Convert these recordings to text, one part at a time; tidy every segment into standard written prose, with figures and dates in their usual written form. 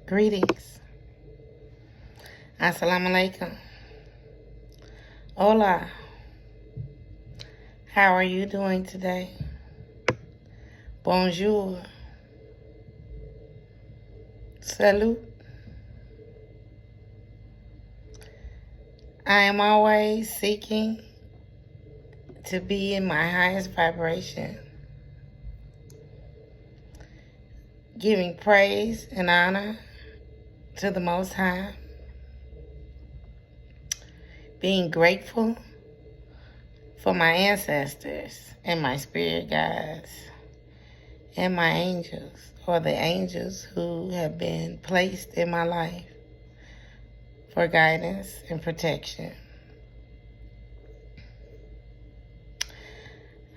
Greetings. Assalamu alaikum. Hola. How are you doing today? Bonjour. Salut. I am always seeking to be in my highest vibration, giving praise and honor to the Most High, being grateful for my ancestors and my spirit guides and my angels, or the angels who have been placed in my life for guidance and protection.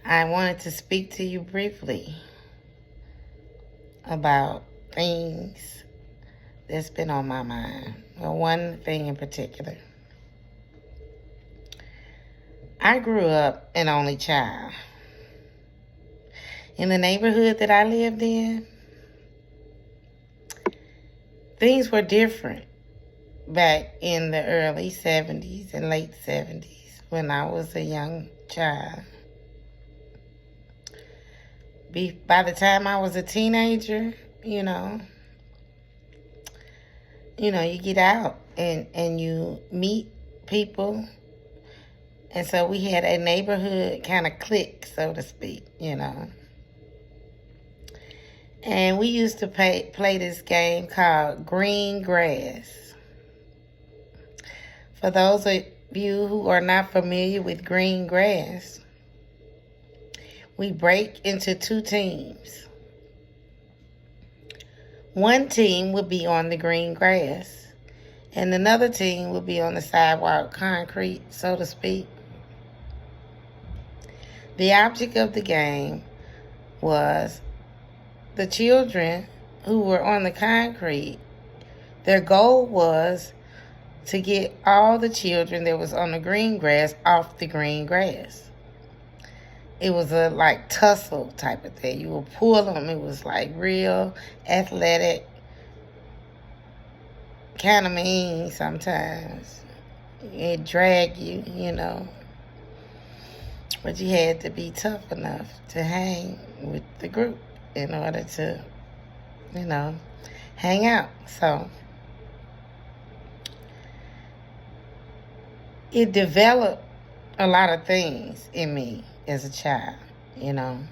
I wanted to speak to you briefly about things that's been on my mind. Well, one thing in particular. I grew up an only child. In the neighborhood that I lived in, things were different back in the early 70s and late 70s when I was a young child. By the time I was a teenager, you get out and you meet people. And so we had a neighborhood kind of clique, so to speak, And we used to play this game called Green Grass. For those of you who are not familiar with green grass, we break into two teams. One team would be on the green grass, and another team would be on the sidewalk concrete, so to speak. The object of the game was the children who were on the concrete. Their goal was to get all the children that was on the green grass off the green grass. It was a tussle type of thing. You would pull them. It was real athletic, kind of mean sometimes. It dragged you, But you had to be tough enough to hang with the group in order to, hang out. So it developed a lot of things in me as a child, Then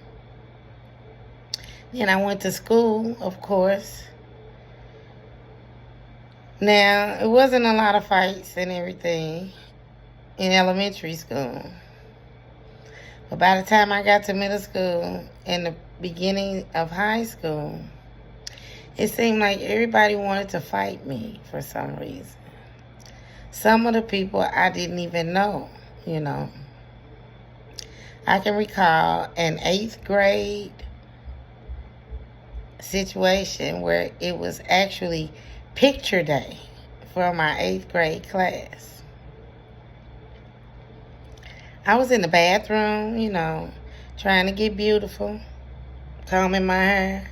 I went to school, of course. Now, it wasn't a lot of fights and everything in elementary school. But by the time I got to middle school and the beginning of high school, it seemed like everybody wanted to fight me for some reason. Some of the people I didn't even know, I can recall an 8th grade situation where it was actually picture day for my 8th grade class. I was in the bathroom, trying to get beautiful, combing my hair.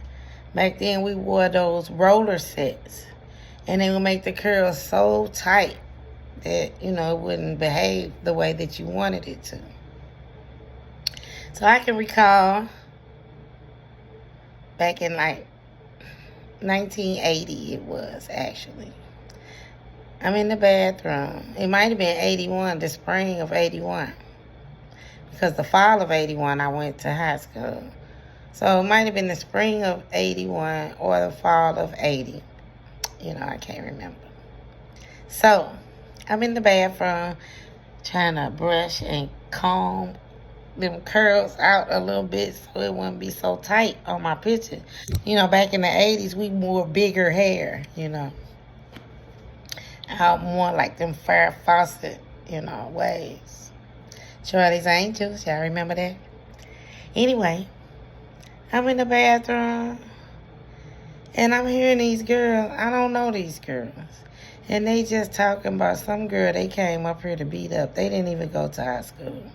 Back then we wore those roller sets, and they would make the curls so tight that, it wouldn't behave the way that you wanted it to. So I can recall back in 1980 it was actually. I'm in the bathroom. It might have been 81, the spring of 81. Because the fall of 81 I went to high school. So it might have been the spring of 81 or the fall of 80. I can't remember. So I'm in the bathroom trying to brush and comb them curls out a little bit so it wouldn't be so tight on my picture. Back in the 80s, we wore bigger hair, out more like them Farrah Fawcett, waves. Charlie's Angels, y'all remember that? Anyway, I'm in the bathroom, and I'm hearing these girls. I don't know these girls. And they just talking about some girl they came up here to beat up. They didn't even go to high school.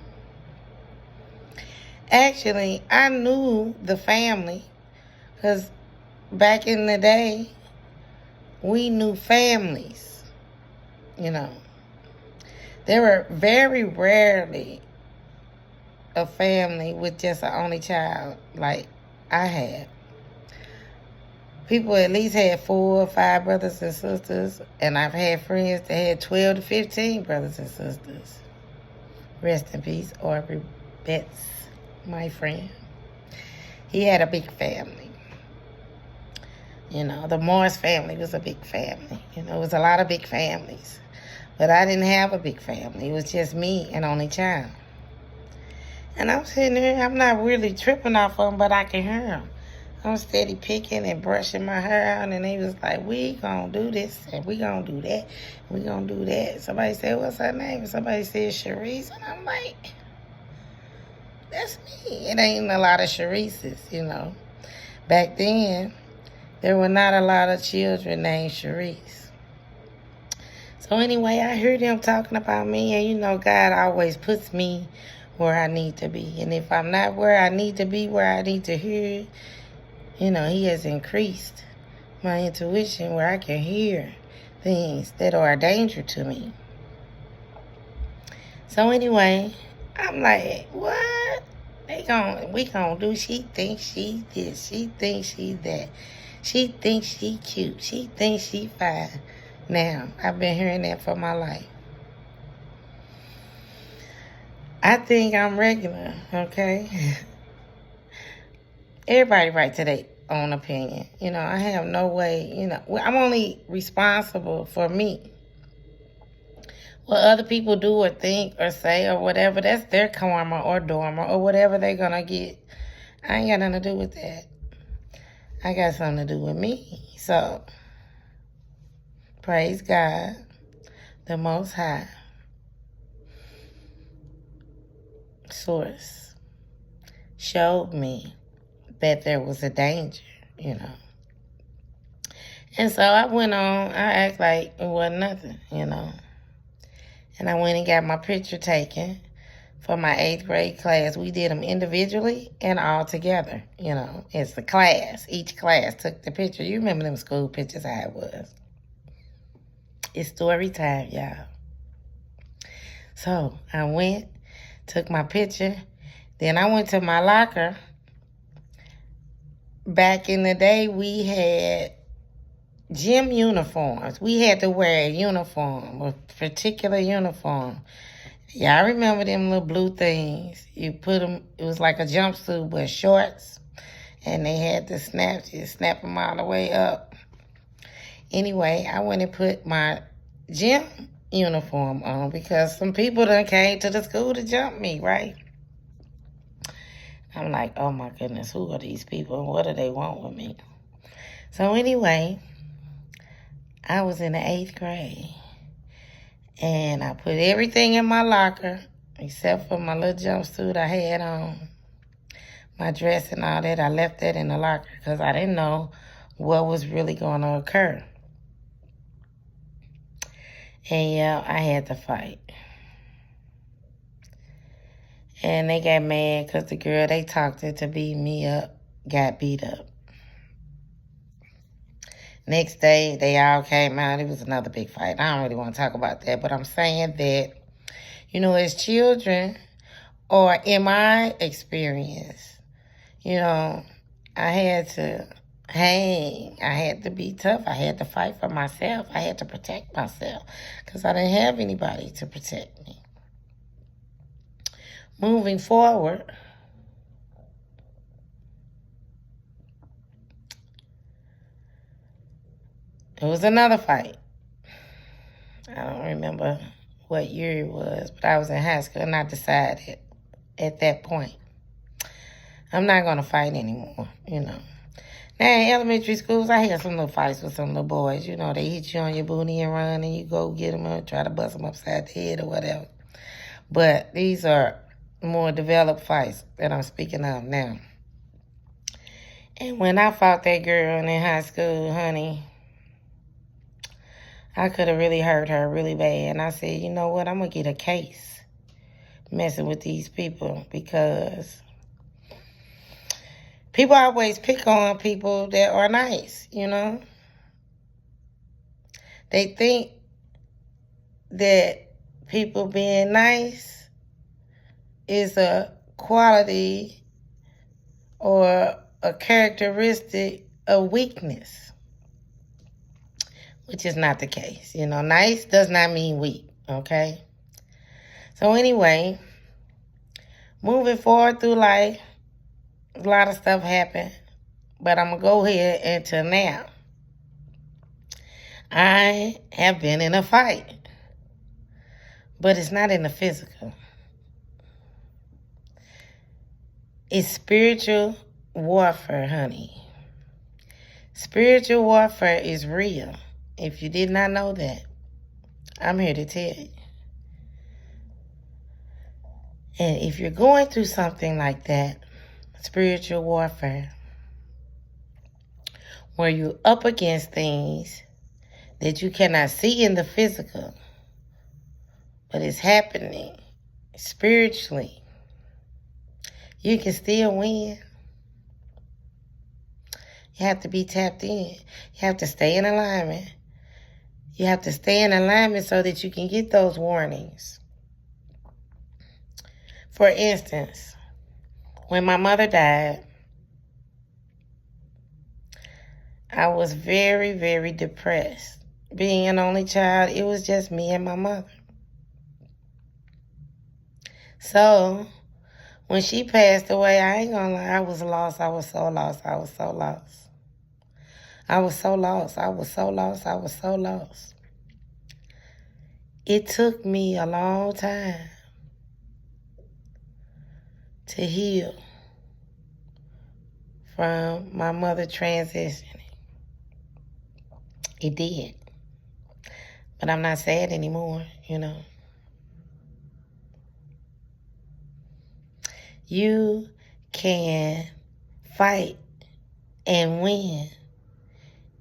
Actually, I knew the family because back in the day, we knew families, you know. There were very rarely a family with just an only child like I had. People at least had 4 or 5 brothers and sisters, and I've had friends that had 12 to 15 brothers and sisters. Rest in peace, Aubrey Betts, my friend. He had a big family. You know, the Morris family was a big family. You know, it was a lot of big families. But I didn't have a big family. It was just me, an only child. And I'm sitting there, I'm not really tripping off of them, but I can hear them. I'm steady picking and brushing my hair out, and they was like, we gonna do this, and we gonna do that, we gonna do that. Somebody said, what's her name? Somebody said, Sharice, and I'm like, that's me. It ain't a lot of Sharices, you know. Back then, there were not a lot of children named Sharice. So anyway, I heard them talking about me, and you know, God always puts me where I need to be. And if I'm not where I need to be, where I need to hear, you know, he has increased my intuition where I can hear things that are a danger to me. So anyway, I'm like, what? We gonna do, she thinks she this, she thinks she that. She thinks she cute, she thinks she fine. Now, I've been hearing that for my life. I think I'm regular, okay? Everybody right to their own opinion. You know, I have no way, you know, I'm only responsible for me. What other people do or think or say or whatever, that's their karma or dharma or whatever they're going to get. I ain't got nothing to do with that. I got something to do with me. So, praise God, the Most High Source showed me that there was a danger, you know. And so I went on, I act like it wasn't nothing, you know. And I went and got my picture taken for my 8th grade class. We did them individually and all together, you know. It's the class. Each class took the picture. You remember them school pictures, how it was. It's story time, y'all. So I went, took my picture. Then I went to my locker. Back in the day, we had gym uniforms. We had to wear a uniform, a particular uniform. Y'all remember them little blue things? You put them, it was like a jumpsuit, but shorts. And they had the snaps. You snap them all the way up. Anyway, I went and put my gym uniform on because some people done came to the school to jump me, right? I'm like, oh my goodness, who are these people and what do they want with me? So anyway, I was in the 8th grade and I put everything in my locker except for my little jumpsuit I had on, my dress and all that. I left that in the locker because I didn't know what was really going to occur. And yeah, I had to fight. And they got mad because the girl they talked to beat me up got beat up. Next day, they all came out. It was another big fight. I don't really want to talk about that, but I'm saying that, you know, as children, or in my experience, you know, I had to hang. I had to be tough. I had to fight for myself. I had to protect myself because I didn't have anybody to protect me. Moving forward, it was another fight. I don't remember what year it was, but I was in high school and I decided at that point, I'm not going to fight anymore, you know. Now, in elementary schools, I had some little fights with some little boys. You know, they hit you on your booty and run, and you go get them and try to bust them upside the head or whatever. But these are more developed fights that I'm speaking of now. And when I fought that girl in high school, honey, I could have really hurt her really bad. And I said, you know what, I'm going to get a case messing with these people because people always pick on people that are nice, you know. They think that people being nice is a quality or a characteristic of weakness, which is not the case. Nice does not mean weak, okay? So anyway, moving forward through life, a lot of stuff happened, but I'm going to go ahead into now. I have been in a fight, but it's not in the physical. It's spiritual warfare, honey. Spiritual warfare is real. If you did not know that, I'm here to tell you. And if you're going through something like that, spiritual warfare, where you're up against things that you cannot see in the physical, but it's happening spiritually, you can still win. You have to be tapped in. You have to stay in alignment. You have to stay in alignment so that you can get those warnings. For instance, when my mother died, I was very, very depressed. Being an only child, it was just me and my mother. So, when she passed away, I ain't gonna lie, I was lost. I was so lost. I was so lost. I was so lost. I was so lost. I was so lost. It took me a long time to heal from my mother transitioning. It did. But I'm not sad anymore, You can fight and win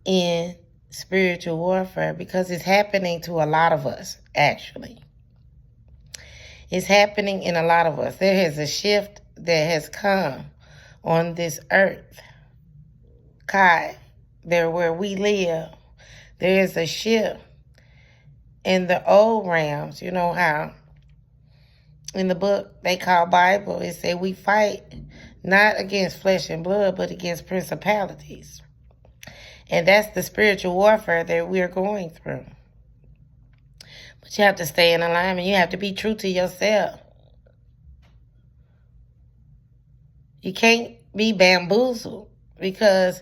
in spiritual warfare because it's happening to a lot of us, actually. It's happening in a lot of us. There is a shift that has come on this earth. Kai, there where we live, there is a shift in the old realms. You know how in the book they call Bible, it say we fight not against flesh and blood, but against principalities. And that's the spiritual warfare that we're going through. But you have to stay in alignment. You have to be true to yourself. You can't be bamboozled, because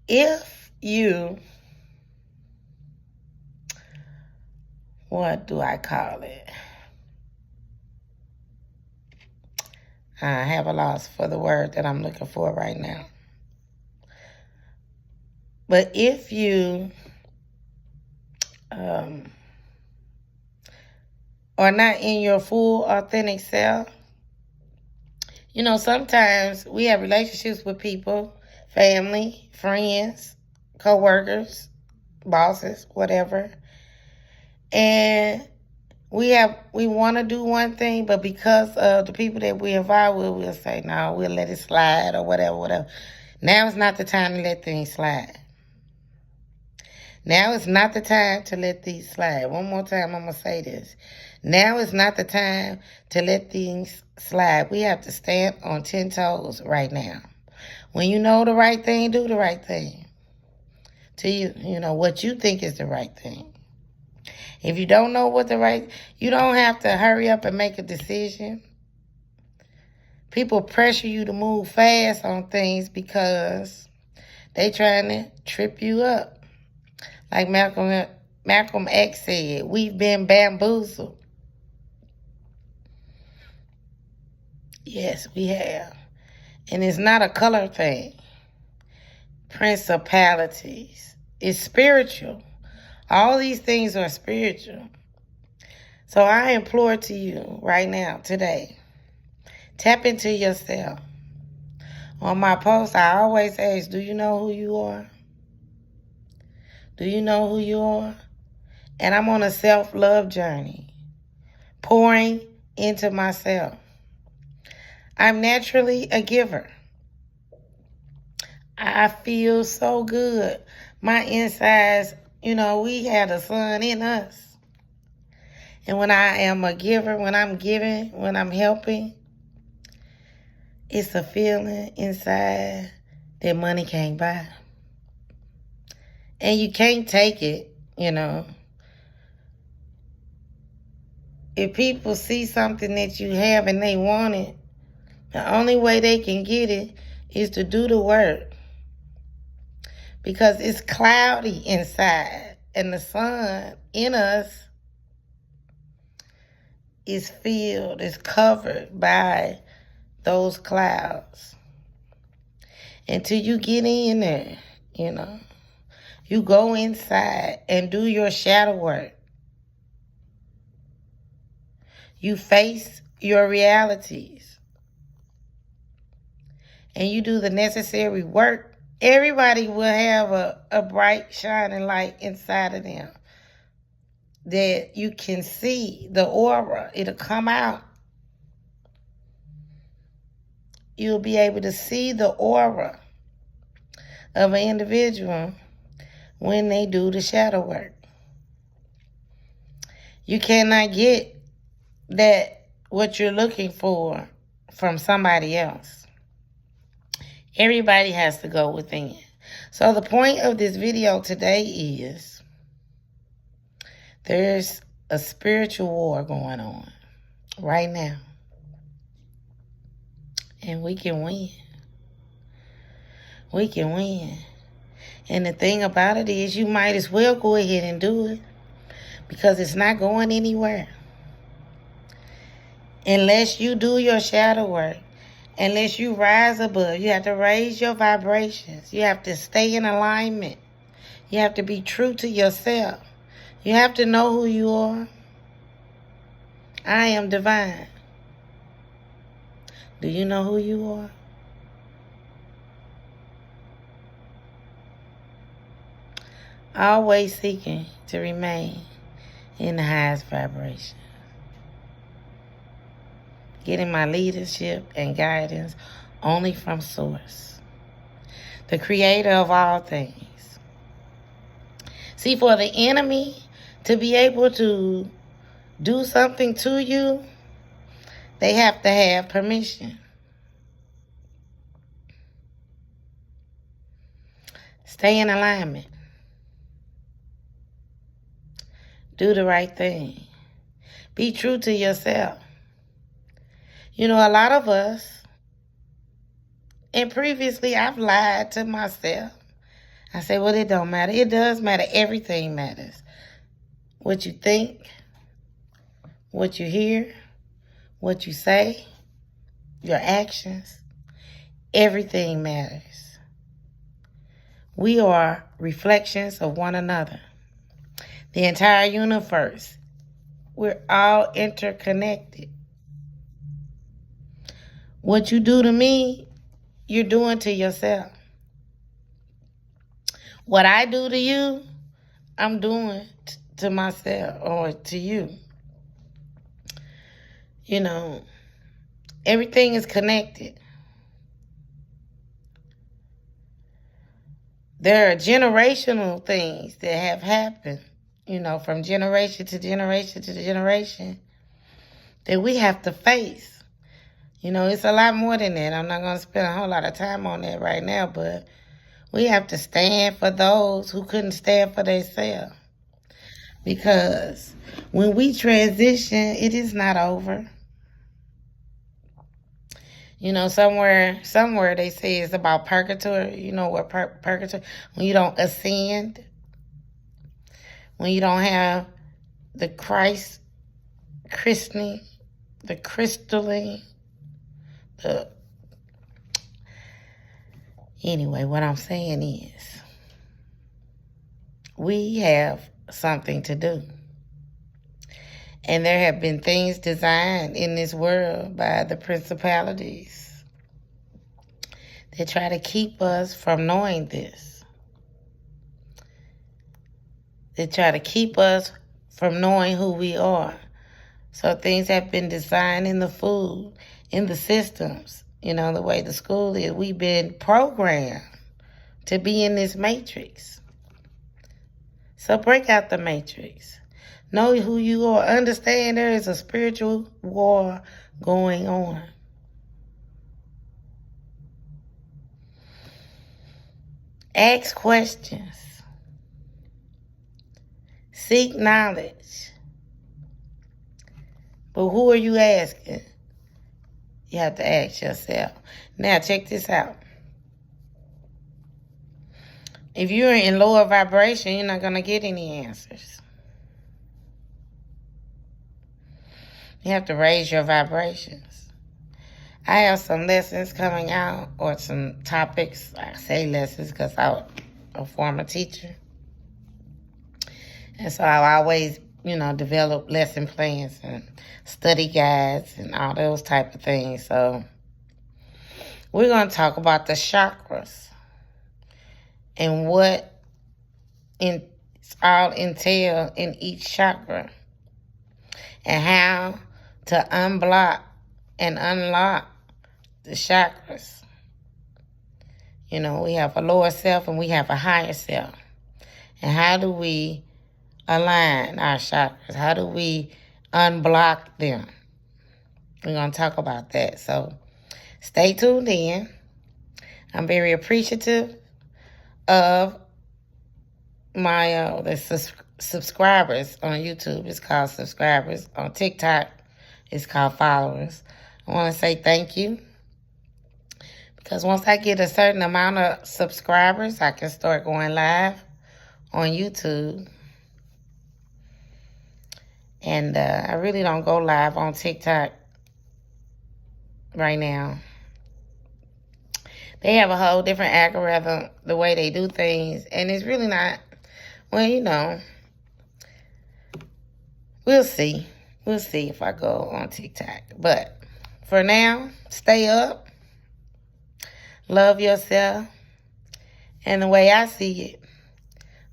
if you, what do I call it? I have a loss for the word that I'm looking for right now. But if you are not in your full authentic self, sometimes we have relationships with people, family, friends, co-workers, bosses, whatever. And we want to do one thing, but because of the people that we involved with, we'll say, no, we'll let it slide or whatever. Now is not the time to let things slide. Now is not the time to let these slide. One more time, I'm going to say this. Now is not the time to let things slide. We have to stand on 10 toes right now. When you know the right thing, do the right thing. To you know, what you think is the right thing. If you don't know you don't have to hurry up and make a decision. People pressure you to move fast on things because they trying to trip you up. Like Malcolm X said, we've been bamboozled. Yes, we have. And it's not a color thing. Principalities. It's spiritual. All these things are spiritual. So I implore to you right now, today, tap into yourself. On my post, I always ask, do you know who you are? Do you know who you are? And I'm on a self-love journey, pouring into myself. I'm naturally a giver. I feel so good. My insides, We have the sun in us. And when I am a giver, when I'm giving, when I'm helping, it's a feeling inside that money can't buy. And you can't take it. If people see something that you have and they want it, the only way they can get it is to do the work. Because it's cloudy inside. And the sun in us is filled, is covered by those clouds. Until you get in there, you go inside and do your shadow work. You face your realities. And you do the necessary work. Everybody will have a bright, shining light inside of them that you can see, the aura. It'll come out. You'll be able to see the aura of an individual when they do the shadow work. You cannot get what you're looking for from somebody else. Everybody has to go within. So the point of this video today is there's a spiritual war going on right now. And we can win. We can win. And the thing about it is you might as well go ahead and do it because it's not going anywhere. Unless you do your shadow work, unless you rise above, you have to raise your vibrations. You have to stay in alignment. You have to be true to yourself. You have to know who you are. I am divine. Do you know who you are? Always seeking to remain in the highest vibration. Getting my leadership and guidance only from Source, the creator of all things. See, for the enemy to be able to do something to you, they have to have permission. Stay in alignment. Do the right thing. Be true to yourself. A lot of us, and previously I've lied to myself. I say, well, it don't matter. It does matter. Everything matters. What you think, what you hear, what you say, your actions, everything matters. We are reflections of one another. The entire universe. We're all interconnected. What you do to me, you're doing to yourself. What I do to you, I'm doing to myself or to you. Everything is connected. There are generational things that have happened, from generation to generation to generation that we have to face. It's a lot more than that. I'm not going to spend a whole lot of time on that right now, but we have to stand for those who couldn't stand for themselves. Because when we transition, it is not over. Somewhere they say it's about purgatory. What purgatory? When you don't ascend, when you don't have the Christ christening, the crystalline. Anyway, what I'm saying is we have something to do. And there have been things designed in this world by the principalities that try to keep us from knowing this. They try to keep us from knowing who we are. So things have been designed in the food, in the systems, the way the school is. We've been programmed to be in this matrix. So break out the matrix. Know who you are. Understand there is a spiritual war going on. Ask questions. Seek knowledge. But who are you asking? You have to ask yourself. Now, check this out. If you're in lower vibration, you're not going to get any answers. You have to raise your vibrations. I have some lessons coming out, or some topics. I say lessons because I'm a former teacher. And so I always, develop lesson plans and study guides and all those type of things. So we're going to talk about the chakras and what it's all entail in each chakra, and how to unblock and unlock the chakras. We have a lower self and we have a higher self. And how do we align our chakras? How do we unblock them? We're going to talk about that. So stay tuned in. I'm very appreciative of my subscribers on YouTube. It's called subscribers. On TikTok, it's called followers. I want to say thank you, because once I get a certain amount of subscribers, I can start going live on YouTube. And I really don't go live on TikTok right now. They have a whole different algorithm, the way they do things. And it's really not, we'll see. We'll see if I go on TikTok. But for now, stay up. Love yourself. And the way I see it,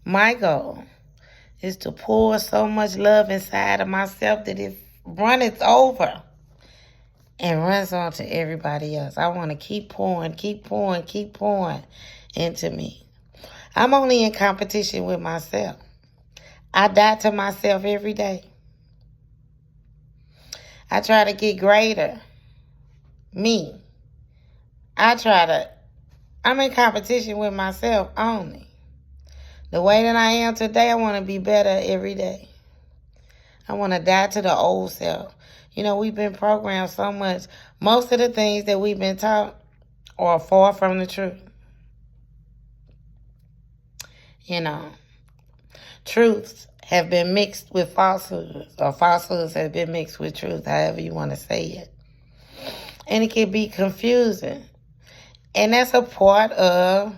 my goal is to pour so much love inside of myself that it runneth over and runs on to everybody else. I want to keep pouring into me. I'm only in competition with myself. I die to myself every day. I try to get greater. Me. I'm in competition with myself only. The way that I am today, I want to be better every day. I want to die to the old self. We've been programmed so much. Most of the things that we've been taught are far from the truth. Truths have been mixed with falsehoods, or falsehoods have been mixed with truth, however you want to say it. And it can be confusing. And that's a part of,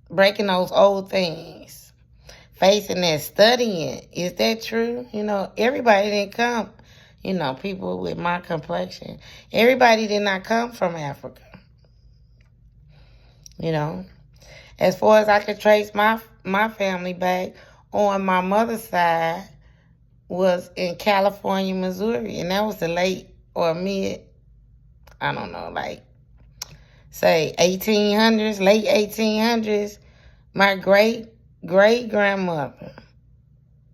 breaking those old things, facing that, studying. Is that true? Everybody didn't come, people with my complexion. Everybody did not come from Africa. As far as I could trace my family back, on my mother's side was in California, Missouri. And that was the late or mid, I don't know, say 1800s, late 1800s. My great-great-grandmother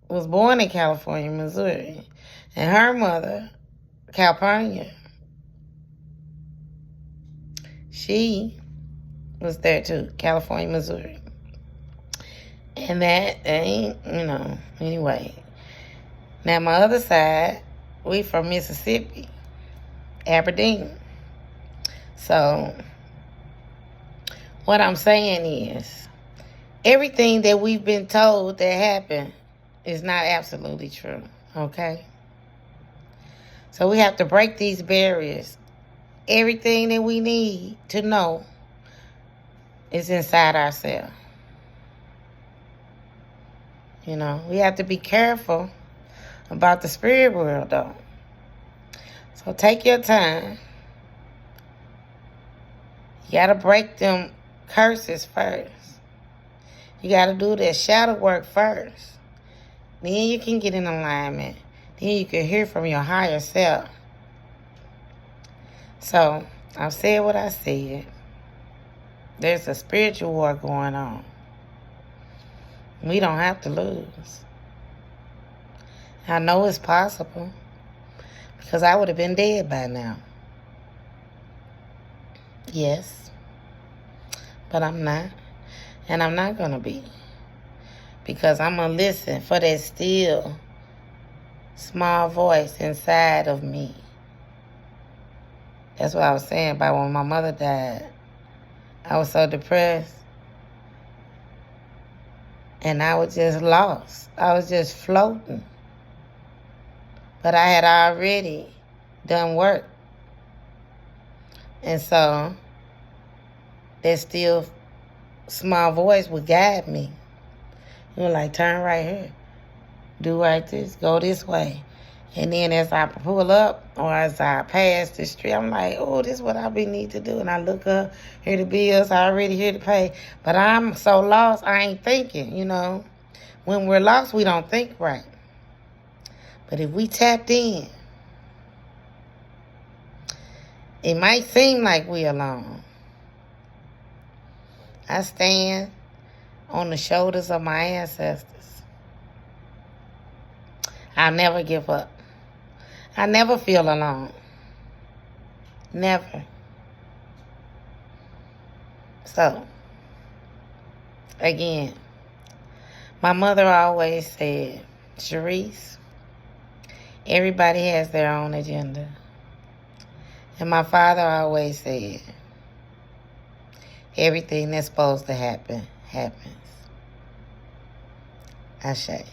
was born in California, Missouri. And her mother, Calpurnia, she was there too, California, Missouri. And that ain't, anyway. Now, my other side, we from Mississippi, Aberdeen. So, what I'm saying is, everything that we've been told that happened is not absolutely true, okay? So we have to break these barriers. Everything that we need to know is inside ourselves. We have to be careful about the spirit world, though. So take your time. You got to break them curses first. You got to do that shadow work first. Then you can get in alignment. Then you can hear from your higher self. So, I've said what I said. There's a spiritual war going on. We don't have to lose. I know it's possible because I would have been dead by now. Yes, but I'm not. And I'm not going to be. Because I'm going to listen for that still small voice inside of me. That's what I was saying about when my mother died. I was so depressed. And I was just lost. I was just floating. But I had already done work. And so that still small voice would guide me. You know, like, turn right here. Do right this. Go this way. And then as I pull up or as I pass the street, I'm like, oh, this is what I need to do. And I look up, hear the bills, I already hear to pay. But I'm so lost, I ain't thinking, you know. When we're lost, we don't think right. But if we tapped in, it might seem like we alone. I stand on the shoulders of my ancestors. I'll never give up. I never feel alone. Never. So, again, my mother always said, Sharice, everybody has their own agenda. And my father always said, everything that's supposed to happen, happens. Ashe.